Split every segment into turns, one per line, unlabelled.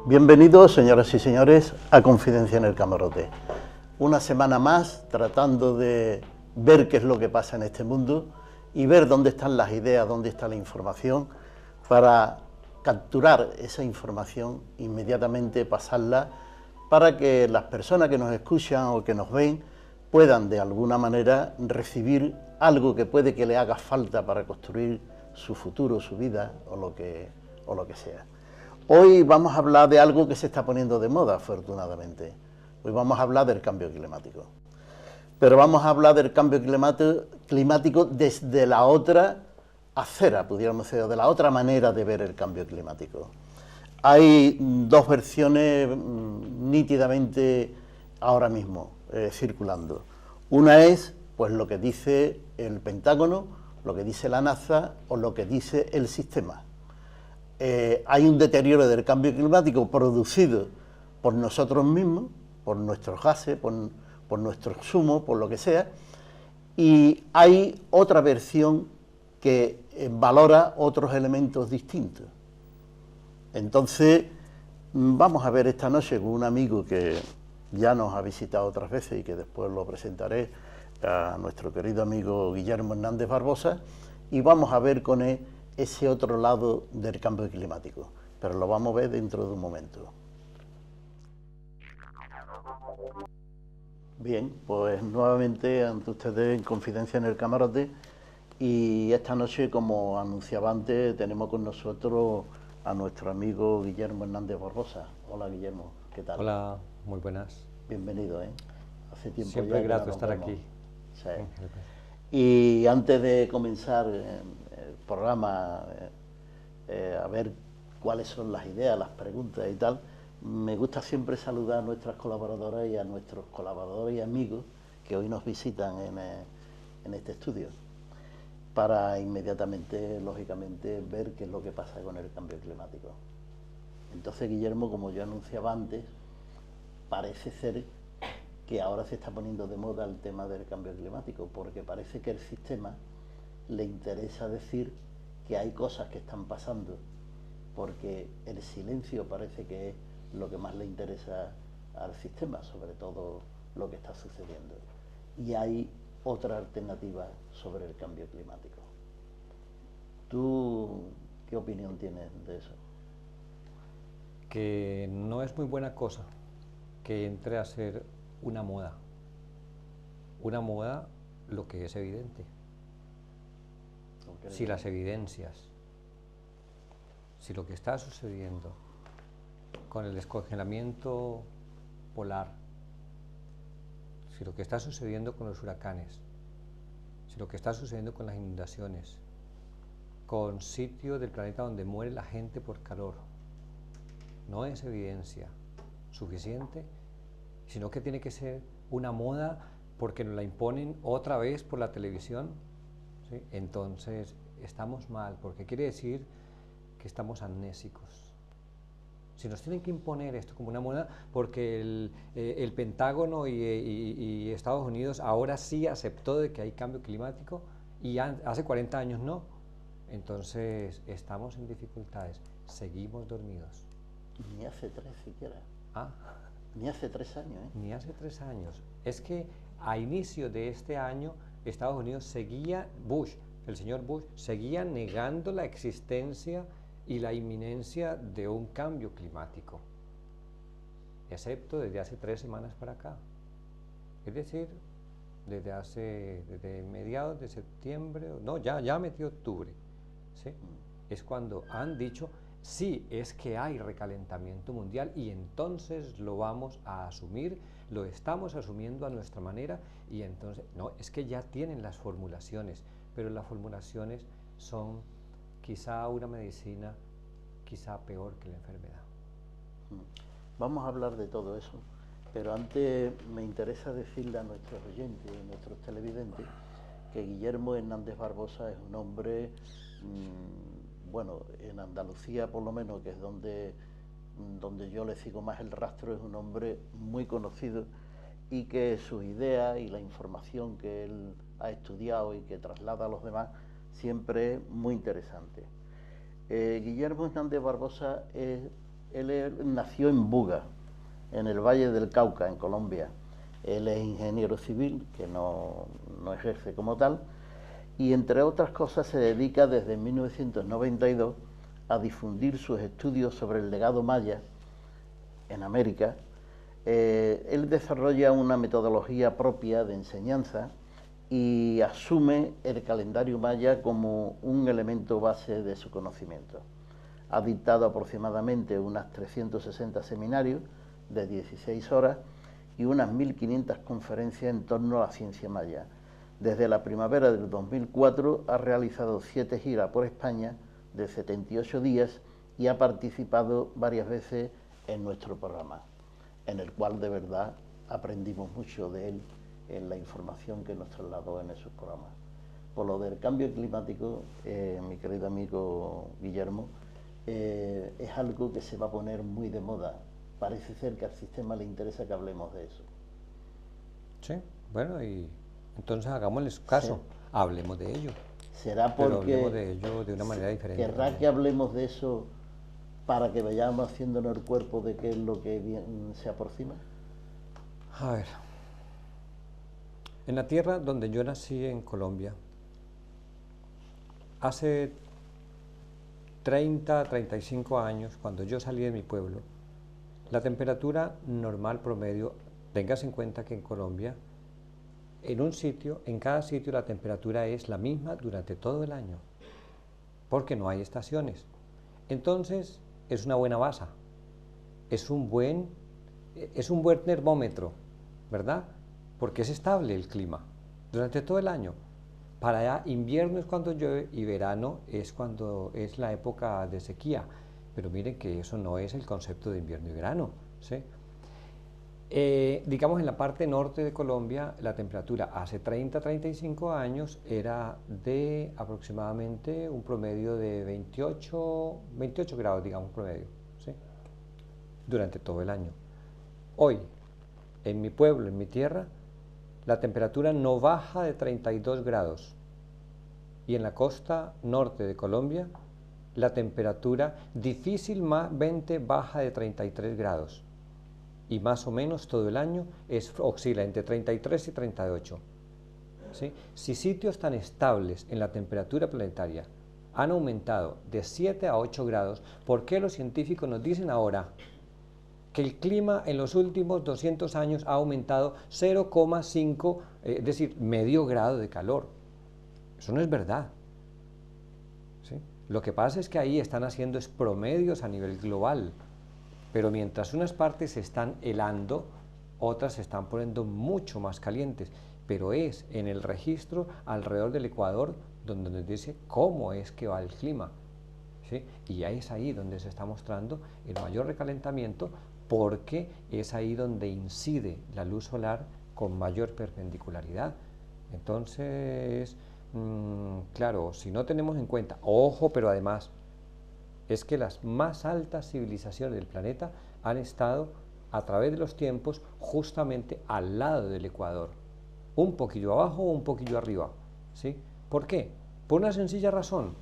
Bienvenidos, señoras y señores, a Confidencia en el Camarote. Una semana más tratando de ver qué es lo que pasa en este mundo y ver dónde están las ideas, dónde está la información, para capturar esa información, inmediatamente pasarla, para que las personas que nos escuchan o que nos ven puedan de alguna manera recibir algo que puede que le haga falta para construir su futuro, su vida o lo que sea. Hoy vamos a hablar de algo que se está poniendo de moda, afortunadamente. Hoy vamos a hablar del cambio climático. Pero vamos a hablar del cambio climático desde la otra acera, pudiéramos decir, de la otra manera de ver el cambio climático. Hay dos versiones nítidamente ahora mismo circulando. Una es pues lo que dice el Pentágono, lo que dice la NASA o lo que dice el sistema. Hay un deterioro del cambio climático producido por nosotros mismos, por nuestros gases, por nuestro consumo, por lo que sea, y hay otra versión que valora otros elementos distintos. Entonces, vamos a ver esta noche con un amigo que ya nos ha visitado otras veces y que después lo presentaré, a nuestro querido amigo Guillermo Hernández Barbosa, y vamos a ver con él ese otro lado del cambio climático, pero lo vamos a ver dentro de un momento. Bien, pues nuevamente ante ustedes en Confidencia en el Camarote, y esta noche, como anunciaba antes, tenemos con nosotros a nuestro amigo Guillermo Hernández Barbosa. Hola Guillermo, ¿qué tal?
Hola, muy buenas.
Bienvenido, hace tiempo
siempre
ya
grato
que
estar aquí.
Sí. Y antes de comenzar el programa, a ver cuáles son las ideas, las preguntas y tal, me gusta siempre saludar a nuestras colaboradoras y a nuestros colaboradores y amigos que hoy nos visitan en este estudio, para inmediatamente, lógicamente, ver qué es lo que pasa con el cambio climático. Entonces, Guillermo, como yo anunciaba antes, parece ser que ahora se está poniendo de moda el tema del cambio climático, porque parece que el sistema le interesa decir que hay cosas que están pasando, porque el silencio parece que es lo que más le interesa al sistema, sobre todo lo que está sucediendo. Y hay otra alternativa sobre el cambio climático. ¿Tú qué opinión tienes de eso?
Que no es muy buena cosa que entre a ser una moda. Una moda, lo que es evidente. Si las evidencias, si lo que está sucediendo con el descongelamiento polar, si lo que está sucediendo con los huracanes, si lo que está sucediendo con las inundaciones, con sitios del planeta donde muere la gente por calor, no es evidencia suficiente, sino que tiene que ser una moda porque nos la imponen otra vez por la televisión, ¿sí? Entonces estamos mal, porque quiere decir que estamos amnésicos. Si nos tienen que imponer esto como una moda, porque el Pentágono y Estados Unidos ahora sí aceptó de que hay cambio climático y hace 40 años no, entonces estamos en dificultades, seguimos dormidos.
Ni hace 3 siquiera.
¿Ah?
Ni hace 3 años,
Ni hace 3 años. Es que a inicio de este año Estados Unidos seguía, el señor Bush, seguía negando la existencia y la inminencia de un cambio climático, excepto desde hace 3 semanas para acá. Es decir, desde mediados de septiembre, no, ya metió octubre, ¿sí? Es cuando han dicho, sí, es que hay recalentamiento mundial y entonces lo vamos a asumir, lo estamos asumiendo a nuestra manera y entonces, no, es que ya tienen las formulaciones, pero las formulaciones son quizá una medicina, quizá peor que la enfermedad.
Vamos a hablar de todo eso, pero antes me interesa decirle a nuestros oyentes y a nuestros televidentes que Guillermo Hernández Barbosa es un hombre, bueno, en Andalucía por lo menos, que es donde yo le sigo más el rastro, es un hombre muy conocido y que sus ideas y la información que él ha estudiado y que traslada a los demás siempre es muy interesante. Guillermo Hernández Barbosa es nació en Buga, en el Valle del Cauca, en Colombia. Él es ingeniero civil, que no ejerce como tal, y entre otras cosas se dedica desde 1992 a difundir sus estudios sobre el legado maya en América. Él desarrolla una metodología propia de enseñanza y asume el calendario maya como un elemento base de su conocimiento. Ha dictado aproximadamente unas 360 seminarios de 16 horas y unas 1500 conferencias en torno a la ciencia maya. Desde la primavera del 2004 ha realizado 7 giras por España de 78 días y ha participado varias veces en nuestro programa, en el cual de verdad aprendimos mucho de él en la información que nos trasladó en esos programas. Por lo del cambio climático, mi querido amigo Guillermo, es algo que se va a poner muy de moda. Parece ser que al sistema le interesa que hablemos de eso.
Sí, bueno, y entonces hagámosles caso, sí. Hablemos de ello.
Será
pero
porque
hablemos de ello de una manera diferente.
¿Querrá
también.
que hablemos de eso para que vayamos haciéndonos el cuerpo de qué es lo que bien se aproxima?
A ver, en la tierra donde yo nací, en Colombia, hace 30, 35 años, cuando yo salí de mi pueblo, la temperatura normal promedio, téngase en cuenta que en Colombia, en cada sitio la temperatura es la misma durante todo el año, porque no hay estaciones. Entonces, es una buena base, es un buen termómetro, ¿verdad? Porque es estable el clima durante todo el año. Para allá, invierno es cuando llueve y verano es cuando es la época de sequía. Pero miren que eso no es el concepto de invierno y verano, ¿sí? Digamos, en la parte norte de Colombia, la temperatura hace 30, 35 años era de aproximadamente un promedio de 28 grados, digamos, promedio, ¿sí? Durante todo el año. Hoy, en mi pueblo, en mi tierra, la temperatura no baja de 32 grados. Y en la costa norte de Colombia, la temperatura difícilmente baja de 33 grados. Y más o menos todo el año oscila entre 33 y 38. ¿Sí? Si sitios tan estables en la temperatura planetaria han aumentado de 7 a 8 grados, ¿por qué los científicos nos dicen ahora que el clima en los últimos 200 años ha aumentado 0,5, es decir, medio grado de calor? Eso no es verdad. ¿Sí? Lo que pasa es que ahí están haciendo promedios a nivel global, pero mientras unas partes se están helando, otras se están poniendo mucho más calientes, pero es en el registro alrededor del Ecuador donde nos dice cómo es que va el clima, ¿sí? Y ya es ahí donde se está mostrando el mayor recalentamiento, porque es ahí donde incide la luz solar con mayor perpendicularidad. Entonces, claro, si no tenemos en cuenta, ojo, pero además, es que las más altas civilizaciones del planeta han estado a través de los tiempos justamente al lado del Ecuador, un poquillo abajo o un poquillo arriba, ¿sí? ¿Por qué? Por una sencilla razón,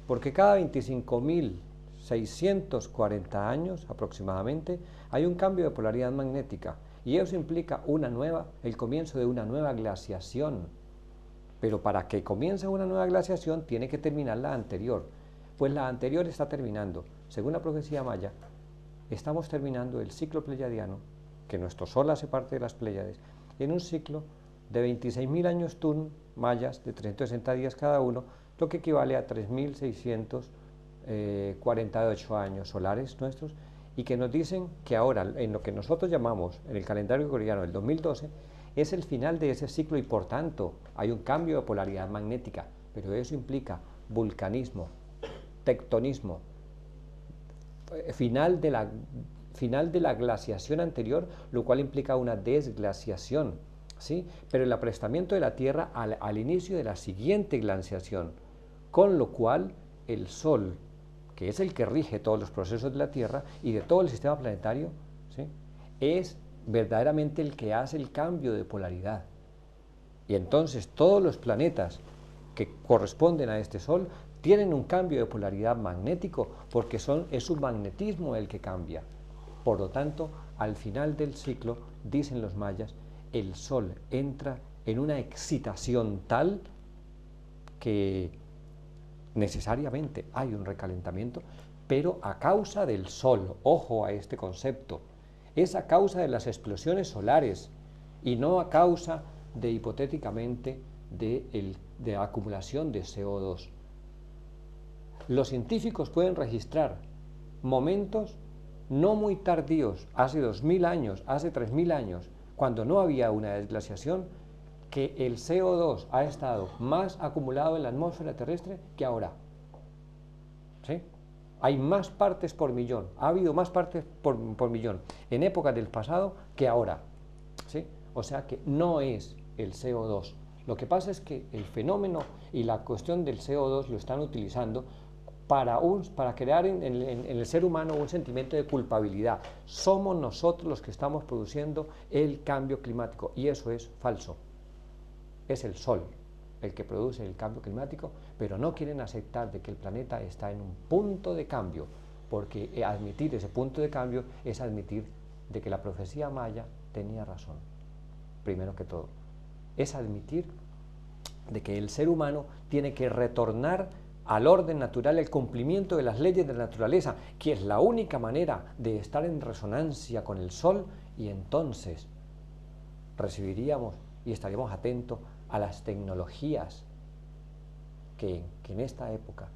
porque cada 25.640 años aproximadamente hay un cambio de polaridad magnética y eso implica el comienzo de una nueva glaciación. Pero para que comience una nueva glaciación tiene que terminar la anterior. Pues la anterior está terminando. Según la profecía maya, estamos terminando el ciclo pleyadiano, que nuestro Sol hace parte de las Pléyades, en un ciclo de 26.000 años Tun mayas, de 360 días cada uno, lo que equivale a 3.648 años solares nuestros, y que nos dicen que ahora, en lo que nosotros llamamos, en el calendario gregoriano, el 2012, es el final de ese ciclo y por tanto hay un cambio de polaridad magnética, pero eso implica vulcanismo, tectonismo, final de la glaciación anterior, lo cual implica una desglaciación, ¿sí? Pero el aprestamiento de la Tierra al inicio de la siguiente glaciación, con lo cual el Sol, que es el que rige todos los procesos de la Tierra y de todo el sistema planetario, ¿sí?, es verdaderamente el que hace el cambio de polaridad. Y entonces todos los planetas que corresponden a este Sol tienen un cambio de polaridad magnético porque es su magnetismo el que cambia. Por lo tanto, al final del ciclo, dicen los mayas, el Sol entra en una excitación tal que necesariamente hay un recalentamiento, pero a causa del Sol, ojo a este concepto, es a causa de las explosiones solares y no a causa de, hipotéticamente, de acumulación de CO2. Los científicos pueden registrar momentos no muy tardíos, hace 2000 años, hace 3000 años, cuando no había una desglaciación, que el CO2 ha estado más acumulado en la atmósfera terrestre que ahora. ¿Sí? Hay más partes por millón, ha habido más partes por millón en épocas del pasado que ahora. ¿Sí? O sea que no es el CO2. Lo que pasa es que el fenómeno y la cuestión del CO2 lo están utilizando para crear en el ser humano un sentimiento de culpabilidad. Somos nosotros los que estamos produciendo el cambio climático, y eso es falso. Es el Sol el que produce el cambio climático, pero no quieren aceptar de que el planeta está en un punto de cambio, porque admitir ese punto de cambio es admitir de que la profecía maya tenía razón, primero que todo. Es admitir de que el ser humano tiene que retornar al orden natural, el cumplimiento de las leyes de la naturaleza, que es la única manera de estar en resonancia con el Sol, y entonces recibiríamos y estaríamos atentos a las tecnologías que en esta época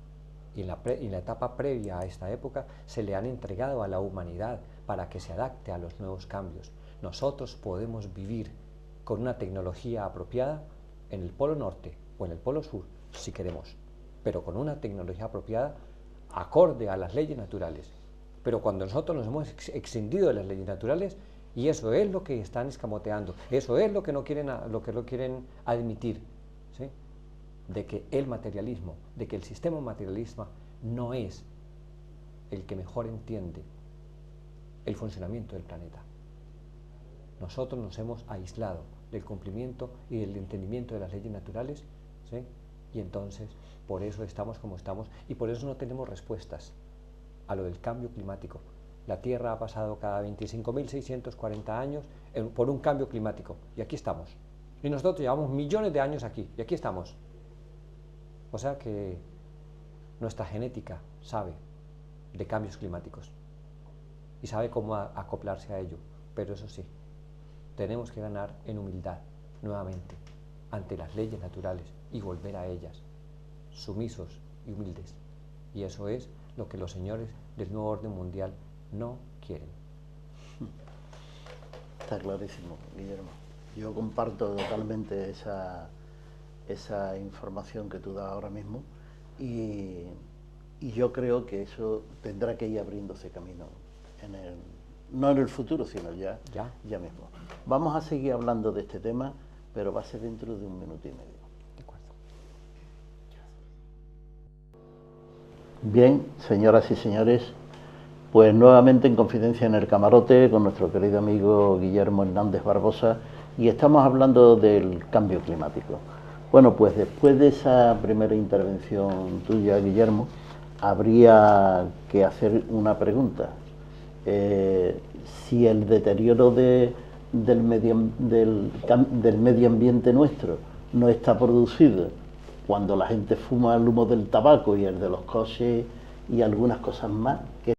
y en la etapa previa a esta época se le han entregado a la humanidad para que se adapte a los nuevos cambios. Nosotros podemos vivir con una tecnología apropiada en el Polo Norte o en el Polo Sur, si queremos, pero con una tecnología apropiada acorde a las leyes naturales. Pero cuando nosotros nos hemos extendido de las leyes naturales, y eso es lo que están escamoteando, eso es lo que no quieren admitir, ¿sí? De que el materialismo, de que el sistema materialista no es el que mejor entiende el funcionamiento del planeta. Nosotros nos hemos aislado del cumplimiento y del entendimiento de las leyes naturales, ¿sí? Y entonces por eso estamos como estamos y por eso no tenemos respuestas a lo del cambio climático. La Tierra ha pasado cada 25.640 años por un cambio climático, y aquí estamos. Y nosotros llevamos millones de años aquí, y aquí estamos. O sea que nuestra genética sabe de cambios climáticos y sabe cómo acoplarse a ello, pero eso sí, tenemos que ganar en humildad nuevamente ante las leyes naturales y volver a ellas, sumisos y humildes. Y eso es lo que los señores del nuevo orden mundial no quieren.
Está clarísimo, Guillermo. Yo comparto totalmente esa información que tú das ahora mismo, y yo creo que eso tendrá que ir abriéndose camino, no en el futuro, sino ya mismo. Vamos a seguir hablando de este tema, pero va a ser dentro de 1 minuto y medio.
De acuerdo.
Bien, señoras y señores, pues nuevamente en Confidencia en el Camarote con nuestro querido amigo Guillermo Hernández Barbosa, y estamos hablando del cambio climático. Bueno, pues después de esa primera intervención tuya, Guillermo, habría que hacer una pregunta. Si el deterioro del medio ambiente nuestro no está producido cuando la gente fuma el humo del tabaco y el de los coches y algunas cosas más,